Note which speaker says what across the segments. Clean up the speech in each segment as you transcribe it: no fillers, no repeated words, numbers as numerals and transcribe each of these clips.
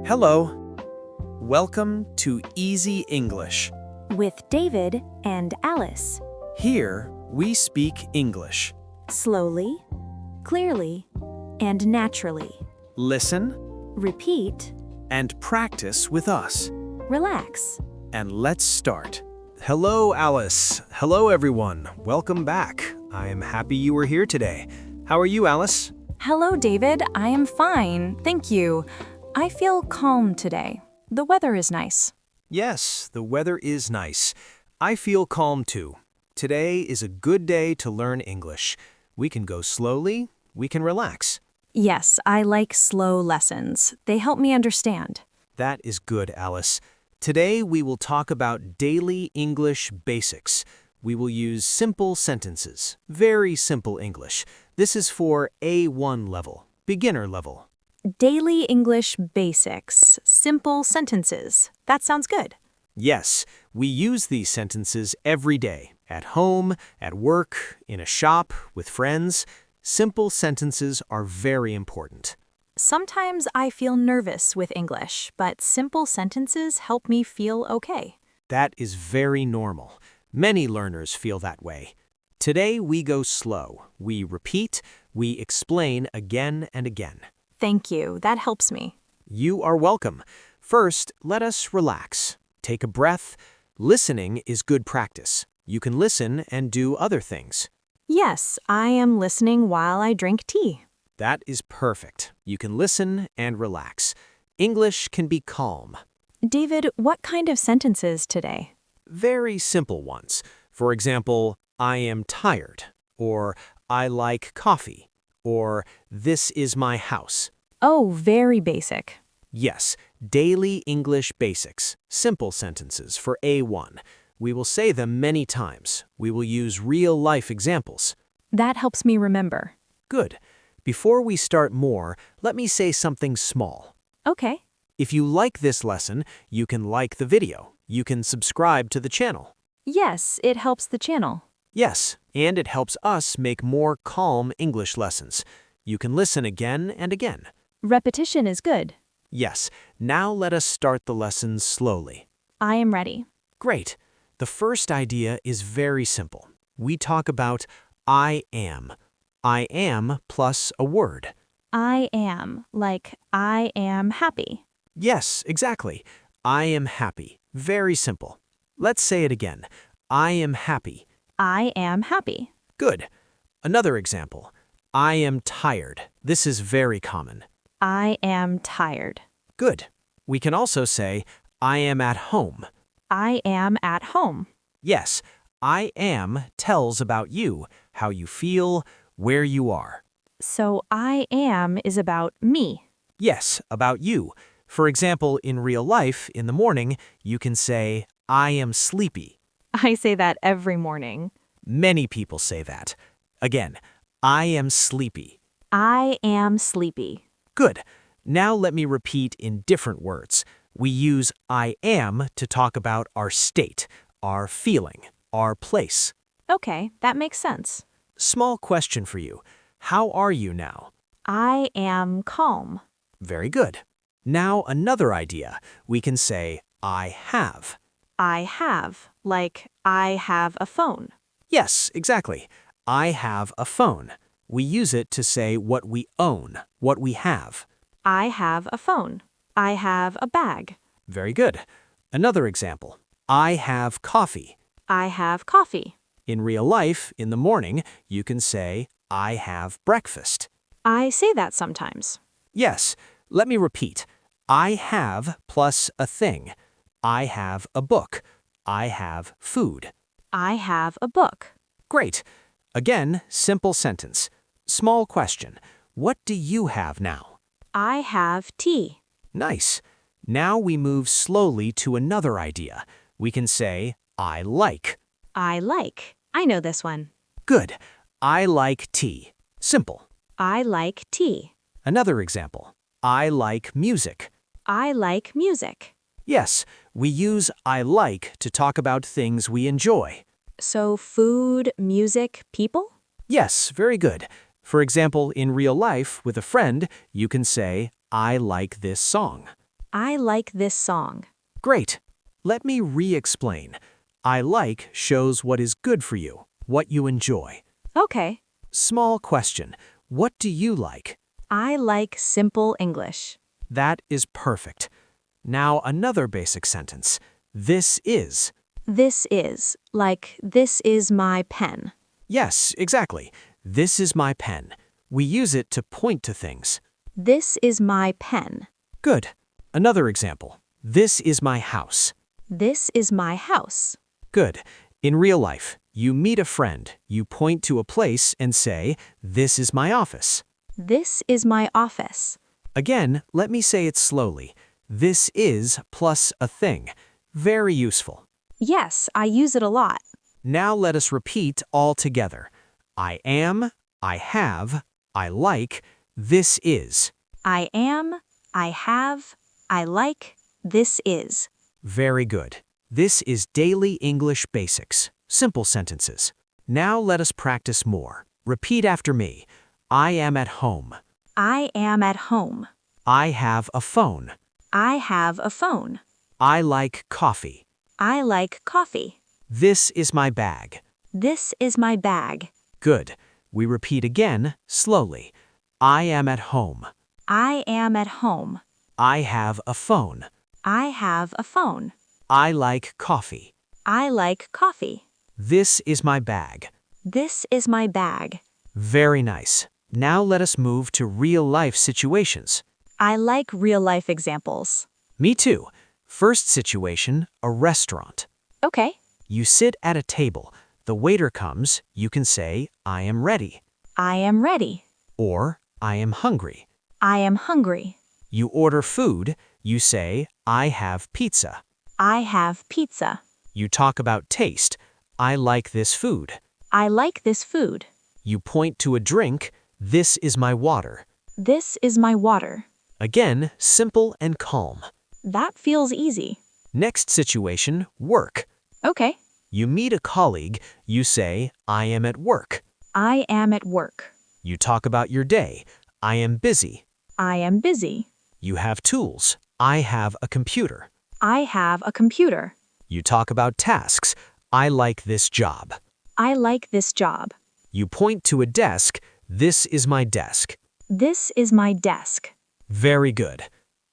Speaker 1: Hello. Welcome to Easy English.
Speaker 2: With David and Alice.
Speaker 1: Here, we speak English.
Speaker 2: Slowly, clearly, and naturally.
Speaker 1: Listen
Speaker 2: Repeat,
Speaker 1: and practice with us.
Speaker 2: relax.
Speaker 1: And let's start. Hello, Alice. Hello, everyone. Welcome back. I am happy you were here today. How are you, Alice?
Speaker 3: Hello, David. I am fine, thank you. I feel calm today. The weather is nice.
Speaker 1: Yes, the weather is nice. I feel calm too. Today is a good day to learn English. We can go slowly, we can relax.
Speaker 3: Yes, I like slow lessons. They help me understand.
Speaker 1: That is good, Alice. Today we will talk about daily English basics. We will use simple sentences, very simple English. This is for A1 level, beginner level.
Speaker 3: Daily English basics, simple sentences. That sounds good.
Speaker 1: Yes, we use these sentences every day, at home, at work, in a shop, with friends. Simple sentences are very important.
Speaker 3: Sometimes I feel nervous with English, but simple sentences help me feel okay.
Speaker 1: That is very normal. Many learners feel that way. Today we go slow. We repeat, we explain again and again.
Speaker 3: Thank you. That helps me.
Speaker 1: You are welcome. First, let us relax. Take a breath. Listening is good practice. You can listen and do other things.
Speaker 3: Yes, I am listening while I drink tea.
Speaker 1: That is perfect. You can listen and relax. English can be calm.
Speaker 3: David, what kind of sentences today?
Speaker 1: Very simple ones. For example, I am tired, or I like coffee, or this is my house.
Speaker 3: Oh, very basic.
Speaker 1: Yes, daily English basics, simple sentences for A1. We will say them many times. We will use real-life examples.
Speaker 3: That helps me remember.
Speaker 1: Good. Before we start more, let me say something small.
Speaker 3: Okay.
Speaker 1: If you like this lesson, you can like the video. You can subscribe to the channel.
Speaker 3: Yes, it helps the channel.
Speaker 1: Yes, and it helps us make more calm English lessons. You can listen again and again.
Speaker 3: Repetition is good.
Speaker 1: Yes, now let us start the lesson slowly.
Speaker 3: I am ready.
Speaker 1: Great. The first idea is very simple. We talk about I am. I am plus a word.
Speaker 3: I am, like I am happy.
Speaker 1: Yes, exactly. I am happy. Very simple. Let's say it again. I am happy.
Speaker 3: I am happy.
Speaker 1: Good. Another example. I am tired. This is very common.
Speaker 3: I am tired.
Speaker 1: Good. We can also say, I am at home.
Speaker 3: I am at home.
Speaker 1: Yes, I am tells about you, how you feel, where you are.
Speaker 3: So I am is about me.
Speaker 1: Yes, about you. For example, in real life, in the morning, you can say, I am sleepy.
Speaker 3: I say that every morning.
Speaker 1: Many people say that. Again, I am sleepy.
Speaker 3: I am sleepy.
Speaker 1: Good. Now let me repeat in different words. We use I am to talk about our state, our feeling, our place.
Speaker 3: Okay, that makes sense.
Speaker 1: Small question for you. How are you now?
Speaker 3: I am calm.
Speaker 1: Very good. Now another idea. We can say I have.
Speaker 3: I have, like I have a phone.
Speaker 1: Yes, exactly. I have a phone. We use it to say what we own, what we have.
Speaker 3: I have a phone. I have a bag.
Speaker 1: Very good. Another example. I have coffee.
Speaker 3: I have coffee.
Speaker 1: In real life, in the morning, you can say, I have breakfast.
Speaker 3: I say that sometimes.
Speaker 1: Yes, let me repeat. I have plus a thing. I have a book. I have food.
Speaker 3: I have a book.
Speaker 1: Great. Again, simple sentence. Small question. What do you have now?
Speaker 3: I have tea.
Speaker 1: Nice. Now we move slowly to another idea. We can say, I like.
Speaker 3: I like. I know this one.
Speaker 1: Good. I like tea. Simple.
Speaker 3: I like tea.
Speaker 1: Another example. I like music.
Speaker 3: I like music.
Speaker 1: Yes, we use I like to talk about things we enjoy.
Speaker 3: So food, music, people?
Speaker 1: Yes, very good. For example, in real life, with a friend, you can say, I like this song.
Speaker 2: I like this song.
Speaker 1: Great. Let me re-explain. I like shows what is good for you, what you enjoy.
Speaker 2: Okay.
Speaker 1: Small question. What do you like?
Speaker 2: I like simple English.
Speaker 1: That is perfect. Now another basic sentence. This is.
Speaker 2: This is, like, this is my pen.
Speaker 1: Yes, exactly. This is my pen. We use it to point to things.
Speaker 2: This is my pen.
Speaker 1: Good. Another example. This is my house.
Speaker 2: This is my house.
Speaker 1: Good. In real life, you meet a friend, you point to a place and say, this is my office.
Speaker 2: This is my office.
Speaker 1: Again, let me say it slowly. This is plus a thing. Very useful.
Speaker 2: Yes, I use it a lot.
Speaker 1: Now let us repeat all together. I am, I have, I like, this is.
Speaker 2: I am, I have, I like, this is.
Speaker 1: Very good. This is Daily English Basics. Simple sentences. Now let us practice more. Repeat after me. I am at home.
Speaker 2: I am at home.
Speaker 1: I have a phone.
Speaker 2: I have a phone.
Speaker 1: I like coffee.
Speaker 2: I like coffee.
Speaker 1: This is my bag.
Speaker 2: This is my bag.
Speaker 1: Good. We repeat again, slowly. I am at home.
Speaker 2: I am at home.
Speaker 1: I have a phone.
Speaker 2: I have a phone.
Speaker 1: I like coffee.
Speaker 2: I like coffee.
Speaker 1: This is my bag.
Speaker 2: This is my bag.
Speaker 1: Very nice. Now let us move to real-life situations.
Speaker 2: I like real-life examples.
Speaker 1: Me too. First situation, a restaurant.
Speaker 2: Okay.
Speaker 1: You sit at a table. The waiter comes. You can say, I am ready.
Speaker 2: I am ready.
Speaker 1: Or, I am hungry.
Speaker 2: I am hungry.
Speaker 1: You order food. You say, I have pizza.
Speaker 2: I have pizza.
Speaker 1: You talk about taste. I like this food.
Speaker 2: I like this food.
Speaker 1: You point to a drink. This is my water.
Speaker 2: This is my water.
Speaker 1: Again, simple and calm.
Speaker 2: That feels easy.
Speaker 1: Next situation, work.
Speaker 2: Okay.
Speaker 1: You meet a colleague. You say, I am at work.
Speaker 2: I am at work.
Speaker 1: You talk about your day. I am busy.
Speaker 2: I am busy.
Speaker 1: You have tools. I have a computer.
Speaker 2: I have a computer.
Speaker 1: You talk about tasks. I like this job.
Speaker 2: I like this job.
Speaker 1: You point to a desk. This is my desk.
Speaker 2: This is my desk.
Speaker 1: Very good.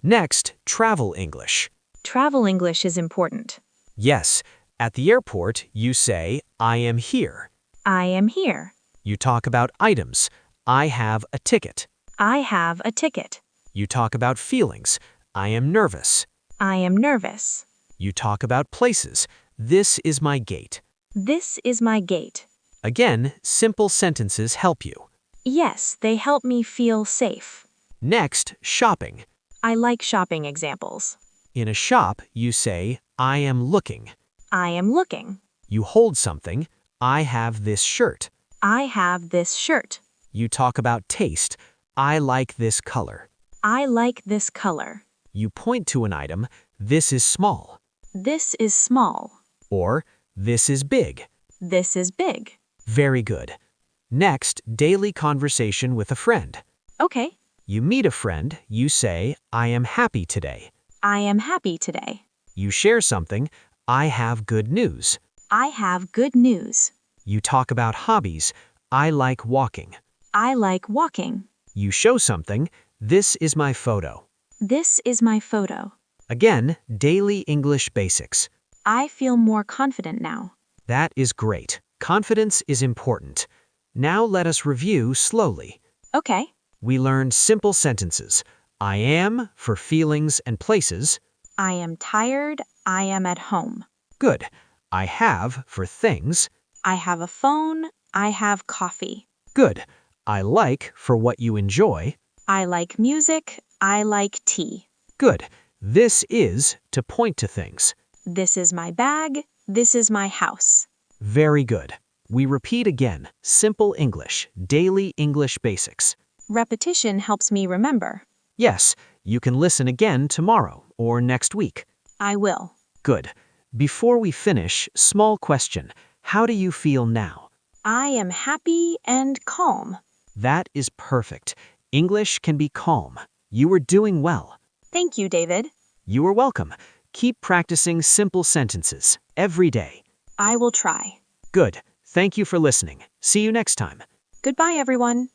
Speaker 1: Next, travel English.
Speaker 2: Travel English is important.
Speaker 1: Yes, at the airport, you say, I am here.
Speaker 2: I am here.
Speaker 1: You talk about items. I have a ticket.
Speaker 2: I have a ticket.
Speaker 1: You talk about feelings. I am nervous.
Speaker 2: I am nervous.
Speaker 1: You talk about places. This is my gate.
Speaker 2: This is my gate.
Speaker 1: Again, simple sentences help you.
Speaker 2: Yes, they help me feel safe.
Speaker 1: Next, shopping.
Speaker 2: I like shopping examples.
Speaker 1: In a shop, you say, I am looking.
Speaker 2: I am looking.
Speaker 1: You hold something. I have this shirt.
Speaker 2: I have this shirt.
Speaker 1: You talk about taste. I like this color.
Speaker 2: I like this color.
Speaker 1: You point to an item. This is small.
Speaker 2: This is small.
Speaker 1: Or, this is big.
Speaker 2: This is big.
Speaker 1: Very good. Next, daily conversation with a friend.
Speaker 2: Okay.
Speaker 1: You meet a friend. You say, I am happy today.
Speaker 2: I am happy today.
Speaker 1: You share something. I have good news.
Speaker 2: I have good news.
Speaker 1: You talk about hobbies. I like walking.
Speaker 2: I like walking.
Speaker 1: You show something. This is my photo.
Speaker 2: This is my photo.
Speaker 1: Again, daily English basics.
Speaker 2: I feel more confident now.
Speaker 1: That is great. Confidence is important. Now let us review slowly.
Speaker 2: Okay.
Speaker 1: We learned simple sentences. I am for feelings and places.
Speaker 2: I am tired. I am at home.
Speaker 1: Good. I have for things.
Speaker 2: I have a phone. I have coffee.
Speaker 1: Good. I like for what you enjoy.
Speaker 2: I like music. I like tea.
Speaker 1: Good. This is to point to things.
Speaker 2: This is my bag. This is my house.
Speaker 1: Very good. We repeat again. Simple English. Daily English basics.
Speaker 2: Repetition helps me remember.
Speaker 1: Yes, you can listen again tomorrow or next week.
Speaker 2: I will.
Speaker 1: Good. Before we finish, small question. How do you feel now?
Speaker 2: I am happy and calm.
Speaker 1: That is perfect. English can be calm. You are doing well.
Speaker 2: Thank you, David.
Speaker 1: You are welcome. Keep practicing simple sentences every day.
Speaker 2: I will try.
Speaker 1: Good. Thank you for listening. See you next time.
Speaker 2: Goodbye, everyone.